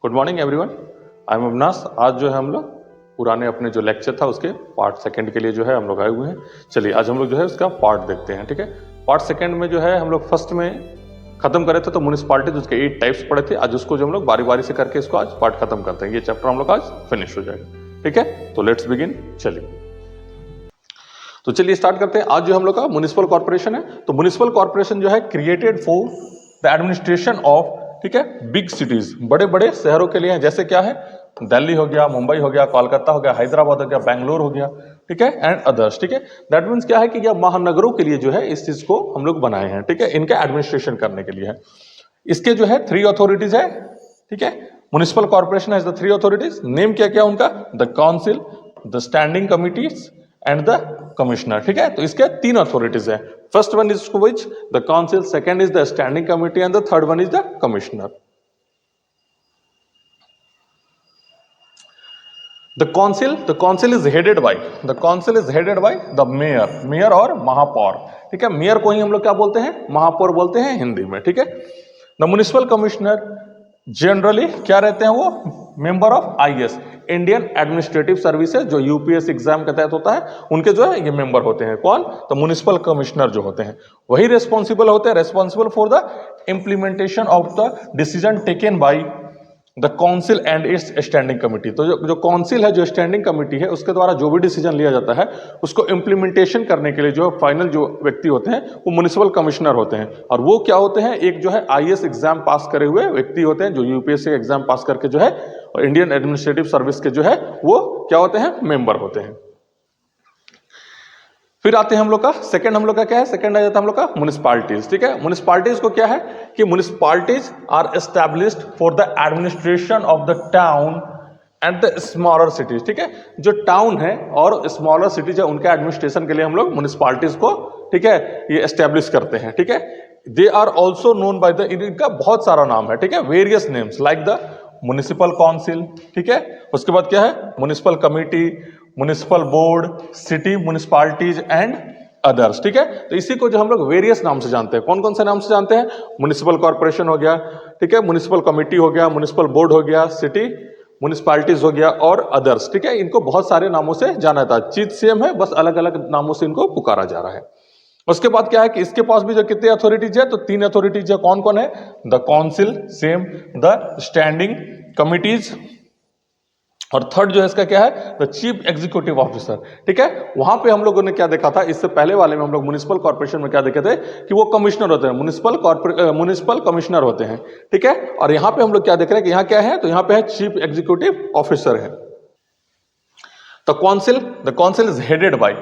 Good morning everyone, I am Avinash. आज जो है हम लोग पुराने अपने जो लेक्चर था उसके पार्ट सेकंड के लिए जो है हम लोग आए हुए हैं। चलिए आज हम लोग जो है उसका पार्ट देखते हैं। ठीक है, पार्ट सेकंड में जो है हम लोग फर्स्ट में खत्म करे थे तो म्यूनिसिपालिटीज उसके 8 टाइप्स पढ़े थे। आज उसको जो हम लोग बारी बारी से करके इसको आज पार्ट खत्म करते हैं। ये चैप्टर हम लोग आज फिनिश हो जाएगा। ठीक है, तो लेट्स बिगिन। चलिए स्टार्ट करते हैं। आज जो हम लोग का म्युनिसिपल कॉर्पोरेशन है, तो म्युनिसिपल कॉर्पोरेशन जो है created for the administration of, ठीक है, बिग सिटीज, बड़े बड़े शहरों के लिए है। जैसे क्या है, दिल्ली हो गया, मुंबई हो गया, कोलकाता हो गया, हैदराबाद हो गया, बेंगलोर हो गया, ठीक है, एंड अदर्स। ठीक है, दैट मीन्स क्या है कि यह महानगरों के लिए जो है इस चीज को हम लोग बनाए हैं। ठीक है, इनका एडमिनिस्ट्रेशन करने के लिए है। इसके जो है 3 अथॉरिटीज है। ठीक है, municipal corporation has the 3 authorities. Name क्या क्या उनका, the council, the standing committees and the commissioner. ठीक है, तो इसके 3 अथॉरिटीज है। First one is which the council, second is the standing committee and the third one is the commissioner. The council is headed by the mayor और महापौर। ठीक है, mayor को ही हम लोग क्या बोलते हैं, महापौर बोलते हैं हिंदी में। ठीक है, द म्युनिसिपल कमिश्नर जनरली क्या रहते हैं, वो member of IAS, Indian administrative services, जो यूपीएससी एग्जाम के तहत होता है, उनके जो है ये मेंबर होते हैं। कौन, तो म्युनिसिपल कमिश्नर जो होते हैं वही रेस्पॉन्सिबल होते हैं, responsible for the implementation of the decision taken by the council and it's standing committee. तो जो काउंसिल है, जो स्टैंडिंग कमिटी है, उसके द्वारा जो भी डिसीजन लिया जाता है उसको इम्प्लीमेंटेशन करने के लिए जो फाइनल जो व्यक्ति होते हैं वो म्युनिसिपल कमिश्नर होते हैं। और वो क्या होते हैं, एक जो है IAS एग्जाम पास करे हुए व्यक्ति होते हैं, जो यूपीएससी एग्जाम पास करके जो है इंडियन एडमिनिस्ट्रेटिव सर्विस के जो है वो क्या होते हैं, मेंबर होते हैं। फिर आते हैं हम लोग का सेकंड, हम लोग का क्या है, सेकंड आ जाता है हम लोग का म्युनिसिपालिटीज। ठीक है, म्युनिसिपालिटीज को क्या है कि municipalities are established for the administration of the town and the smaller cities. ठीक है, जो टाउन है और स्मॉलर सिटीज है उनके एडमिनिस्ट्रेशन के लिए हम लोग म्युनिसिपालिटीज को, ठीक है, ये एस्टैब्लिश करते हैं। ठीक है, they are also known by the, इनका बहुत सारा नाम है। ठीक है, various names like the municipal council. ठीक है, उसके बाद क्या है, municipal committee, municipal board, city municipalities and others. ठीक है, तो इसी को जो हम लोग वेरियस नाम से जानते हैं। कौन कौन से नाम से जानते हैं, म्युनिसिपल कॉर्पोरेशन हो गया, ठीक है, म्युनिसिपल कमिटी हो गया, म्युनिसिपल बोर्ड हो गया, सिटी म्युनिसिपालिटीज हो गया और अदर्स। ठीक है, इनको बहुत सारे नामों से जाना था, चीज सेम है, बस अलग अलग नामों से इनको पुकारा जा रहा है। उसके बाद क्या है कि इसके पास भी जो कितने अथॉरिटीज है, तो 3 अथॉरिटीज है। कौन कौन है, the council same, the standing committees, और थर्ड जो है इसका क्या है, द चीफ एग्जीक्यूटिव ऑफिसर। ठीक है, वहां पे हम लोगों ने क्या देखा था, इससे पहले वाले में हम लोग म्युनिसिपल कॉर्पोरेशन में क्या देखे थे कि वो कमिश्नर होते हैं, म्युनिसिपल कमिश्नर होते हैं। ठीक है, और यहां पे हम लोग क्या देख रहे हैं कि यहां क्या है, तो यहां पे है चीफ एग्जीक्यूटिव ऑफिसर है। The council is headed by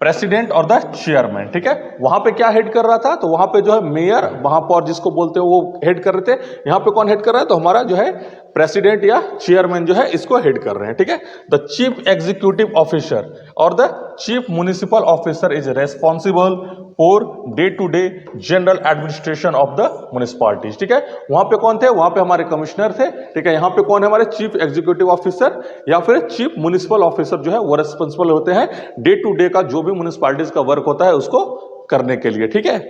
president और द चेयरमैन। ठीक है, वहां पे क्या हेड कर रहा था, तो वहां पे जो है मेयर, महापौर जिसको बोलते हैं, वो हेड कर रहे थे। यहां पे कौन हेड कर रहा है, तो हमारा जो है प्रेसिडेंट या चेयरमैन जो है इसको हेड कर रहे हैं। ठीक है, द चीफ एग्जीक्यूटिव ऑफिसर और the chief municipal officer is responsible for day to day general administration of the municipalities. ठीक है, वहां पे कौन थे, वहां पे हमारे कमिश्नर थे। ठीक है, यहां पे कौन है, हमारे चीफ एग्जीक्यूटिव ऑफिसर या फिर चीफ म्युनिसिपल ऑफिसर जो है वो रेस्पॉन्सिबल होते हैं डे टू डे का जो भी म्युनिसिपालिटीज का वर्क होता है उसको करने के लिए। ठीक है,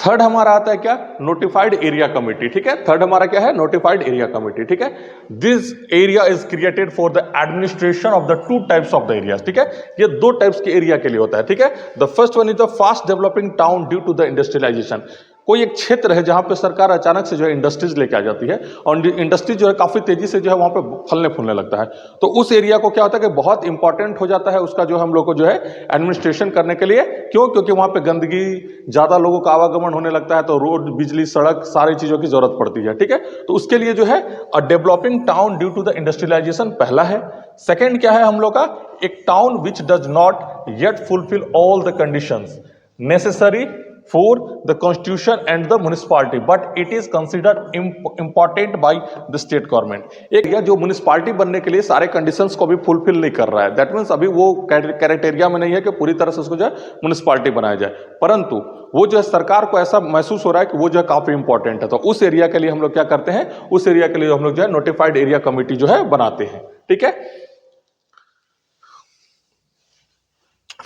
थर्ड हमारा आता है क्या, नोटिफाइड एरिया कमिटी। ठीक है, थर्ड हमारा क्या है, नोटिफाइड एरिया कमिटी। ठीक है, this area is created for the administration of the 2 types of the area. ठीक है, ये 2 टाइप्स के एरिया के लिए होता है। ठीक है, the first one is the fast developing town due to the industrialization. कोई एक क्षेत्र है जहां पे सरकार अचानक से जो है इंडस्ट्रीज लेके आ जाती है और इंडस्ट्रीज जो है काफी तेजी से जो है वहां पे फलने फूलने लगता है, तो उस एरिया को क्या होता है कि बहुत इंपॉर्टेंट हो जाता है उसका जो हम लोग को जो है एडमिनिस्ट्रेशन करने के लिए। क्यों, क्योंकि वहां पे गंदगी, ज्यादा लोगों का आवागमन होने लगता है, तो रोड, बिजली, सड़क, सारी चीजों की जरूरत पड़ती है। ठीक है, तो उसके लिए जो है a developing town due to the industrialization पहला है। सेकेंड क्या है हम लोग का, एक town which does not yet fulfill all the conditions necessary for the constitution and the municipality but it is considered important by the state government। एक या जो म्युनिसिपालिटी बनने के लिए सारे कंडीशंस को भी फुलफिल नहीं कर रहा है, दैट मीन्स अभी वो क्राइटेरिया में नहीं है कि पूरी तरह से उसको जो है म्युनिसिपालिटी बनाया जाए, परंतु वो जो है सरकार को ऐसा महसूस हो रहा है कि वो जो है काफी इंपॉर्टेंट है, तो उस एरिया के लिए हम लोग क्या करते हैं, उस एरिया के लिए हम लोग जो है नोटिफाइड एरिया कमिटी जो है बनाते हैं। ठीक है,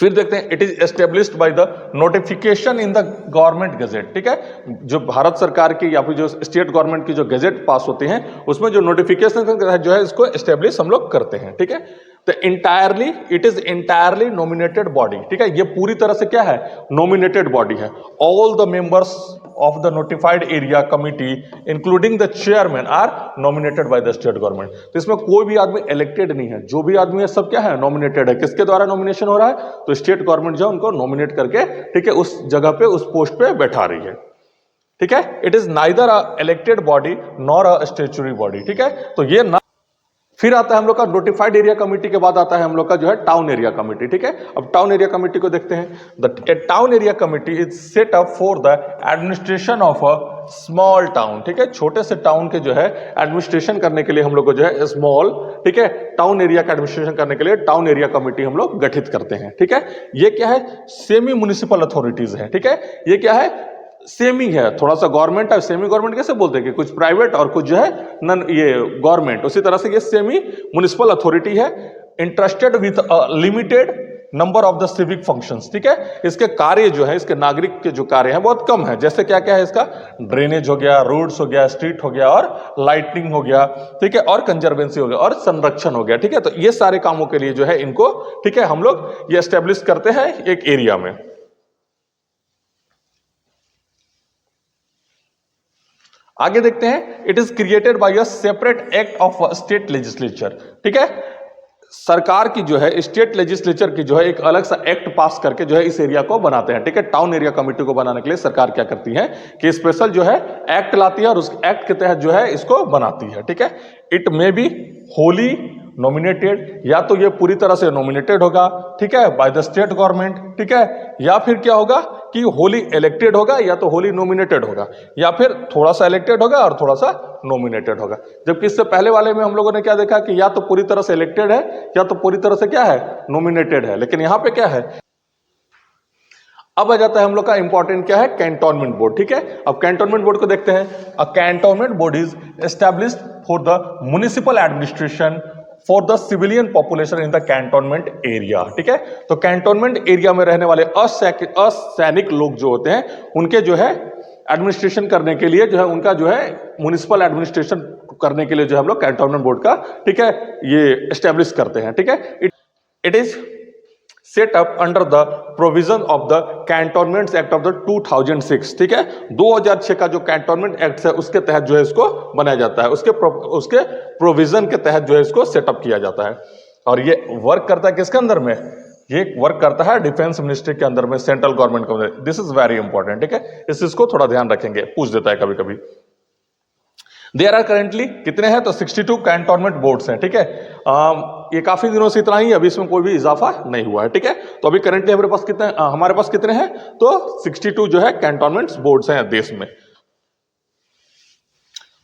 फिर देखते हैं it is established by the notification in the government gazette, ठीक है, जो भारत सरकार की या फिर जो स्टेट गवर्नमेंट की जो गजेट पास होती हैं उसमें जो नोटिफिकेशन जो है इसको एस्टेब्लिश हम लोग करते हैं, ठीक है। तो entirely it is entirely nominated body, ठीक है, ये पूरी तरह से क्या है, नॉमिनेटेड बॉडी है। All the members of the notified area committee including the chairman are nominated by the state government. तो इसमें कोई भी आदमी इलेक्टेड नहीं है, जो भी आदमी है सब क्या है, नॉमिनेटेड है। किसके द्वारा नॉमिनेशन हो रहा है, तो स्टेट गवर्नमेंट जो है उनको नॉमिनेट करके, ठीक है, उस जगह पे उस पोस्ट पे बैठा रही है, ठीक है। It is neither a elected body nor a statutory body, ठीक है। तो ये ना, फिर आता है हम लोग का नोटिफाइड एरिया कमेटी के बाद आता है हम लोग का जो है टाउन एरिया कमेटी, ठीक है। अब टाउन एरिया कमेटी को देखते हैं। The town area committee is set up for the administration of a small town, ठीक है, छोटे से टाउन के जो है एडमिनिस्ट्रेशन करने के लिए हम लोग को जो है स्मॉल, ठीक है, टाउन एरिया का एडमिनिस्ट्रेशन करने के लिए टाउन एरिया कमेटी हम लोग गठित करते हैं, ठीक है। ये क्या है, सेमी म्युनिसिपल अथॉरिटीज है, ठीक है। ये क्या है, सेमी है, थोड़ा सा गवर्नमेंट है। सेमी गवर्नमेंट कैसे बोलते हैं कि कुछ प्राइवेट और कुछ जो है नन ये गवर्नमेंट, उसी तरह से ये सेमी म्युनिसिपल अथॉरिटी है। Interested with limited number of the civic functions, ठीक है। इसके कार्य जो है, इसके नागरिक के जो कार्य हैं बहुत कम है। जैसे क्या क्या है इसका, ड्रेनेज हो गया, रोड्स हो गया, स्ट्रीट हो गया और लाइटनिंग हो गया, ठीक है, और कंजर्वेंसी हो गया और संरक्षण हो गया, ठीक है। तो ये सारे कामों के लिए जो है इनको, ठीक है, हम लोग ये एस्टेब्लिश करते हैं एक एरिया में। आगे देखते हैं, it is created by a separate act of state legislature, ठीक है। सरकार की जो है, स्टेट लेजिस्लेचर की जो है एक अलग सा एक्ट पास करके जो है इस एरिया को बनाते हैं, ठीक है। टाउन एरिया कमेटी को बनाने के लिए सरकार क्या करती है कि स्पेशल जो है एक्ट लाती है और उस एक्ट के तहत जो है इसको बनाती है, ठीक है। It may be Holi nominated, या तो ये पूरी तरह से नॉमिनेटेड होगा, ठीक है, बाय द स्टेट गवर्नमेंट, ठीक है, या फिर क्या होगा कि होली इलेक्टेड होगा, या तो होली नॉमिनेटेड होगा, या फिर थोड़ा सा इलेक्टेड होगा और थोड़ा सा नॉमिनेटेड होगा। जबकि इससे पहले वाले में हम लोगों ने क्या देखा कि या तो पूरी तरह से इलेक्टेड है या तो पूरी तरह से क्या है, नॉमिनेटेड है। लेकिन यहां पे क्या है, अब आ जाता है हम लोग का इंपॉर्टेंट क्या है, कैंटोनमेंट बोर्ड, ठीक है। अब कैंटोनमेंट बोर्ड को देखते हैं। A cantonment board is established for the municipal administration for the civilian population in the cantonment area, ठीक है। तो कैंटोनमेंट एरिया में रहने वाले असैनिक लोग जो होते हैं उनके जो है एडमिनिस्ट्रेशन करने के लिए जो है, उनका जो है म्युनिसिपल एडमिनिस्ट्रेशन करने के लिए जो है हम लोग कैंटोनमेंट बोर्ड का, ठीक है, ये एस्टेब्लिश करते हैं, ठीक है। It is set up under the provision of the cantonments act of the 2006, ठीक है। 2006 का जो कैंटोनमेंट एक्ट है उसके तहत जो है इसको बनाया जाता है, उसके प्रोविजन के तहत जो है इसको सेटअप किया जाता है। और ये वर्क करता है किसके अंदर में, ये वर्क करता है डिफेंस मिनिस्ट्री के अंदर में, सेंट्रल गवर्नमेंट के अंदर। दिस इज वेरी इंपॉर्टेंट, ठीक है, इस चीज को थोड़ा ध्यान रखेंगे, पूछ देता है कभी कभी। देयर आर करेंटली कितने हैं, तो 62 कैंटोनमेंट बोर्ड्स हैं, ठीक है। ये काफी दिनों से इतना ही, अभी इसमें कोई भी इजाफा नहीं हुआ है, ठीक है। तो अभी करेंटली हमारे पास कितने हैं, तो 62 जो है कैंटोनमेंट बोर्ड्स हैं देश में।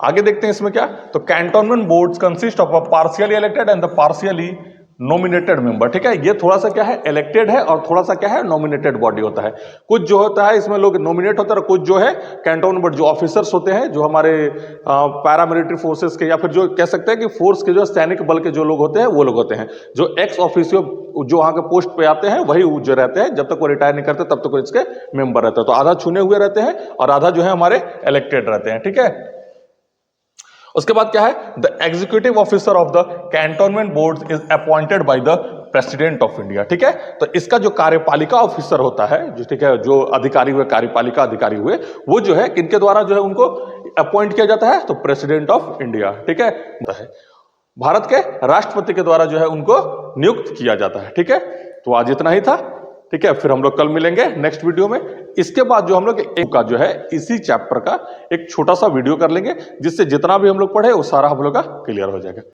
आगे देखते हैं इसमें क्या, तो cantonment boards consist of a partially elected and the partially nominated member, ठीक है। ये थोड़ा सा क्या है, इलेक्टेड है और थोड़ा सा क्या है, नॉमिनेटेड बॉडी होता है। कुछ जो होता है इसमें लोग नॉमिनेट होता है, कुछ जो है कैंटोनमेंट जो ऑफिसर्स होते हैं, जो हमारे पैरामिलिट्री फोर्सेस के या फिर जो कह सकते हैं कि फोर्स के जो सैनिक बल के जो लोग होते हैं वो लोग होते हैं। जो एक्स ऑफिसियो जो वहां के पोस्ट पे आते हैं वही जो रहते हैं, जब तक वो रिटायर नहीं करते तब तक वो इसके मेंबर रहते हैं। तो आधा चुने हुए रहते हैं और आधा जो है हमारे इलेक्टेड रहते हैं, ठीक है। उसके बाद क्या है, the executive officer of the cantonment board is appointed by the president of India, ठीक है। तो इसका जो कार्यपालिका ऑफिसर होता है, जो ठीक है, जो अधिकारी हुए, कार्यपालिका अधिकारी हुए, वो जो है किनके द्वारा जो है उनको अपॉइंट किया जाता है, तो प्रेसिडेंट ऑफ इंडिया, ठीक है। भारत के राष्ट्रपति के द्वारा जो है उनको नियुक्त किया जाता है, ठीक है। तो आज इतना ही था, ठीक है। फिर हम लोग कल मिलेंगे नेक्स्ट वीडियो में। इसके बाद जो हम लोग एक का जो है इसी चैप्टर का एक छोटा सा वीडियो कर लेंगे, जिससे जितना भी हम लोग पढ़े वो सारा हम लोग का क्लियर हो जाएगा।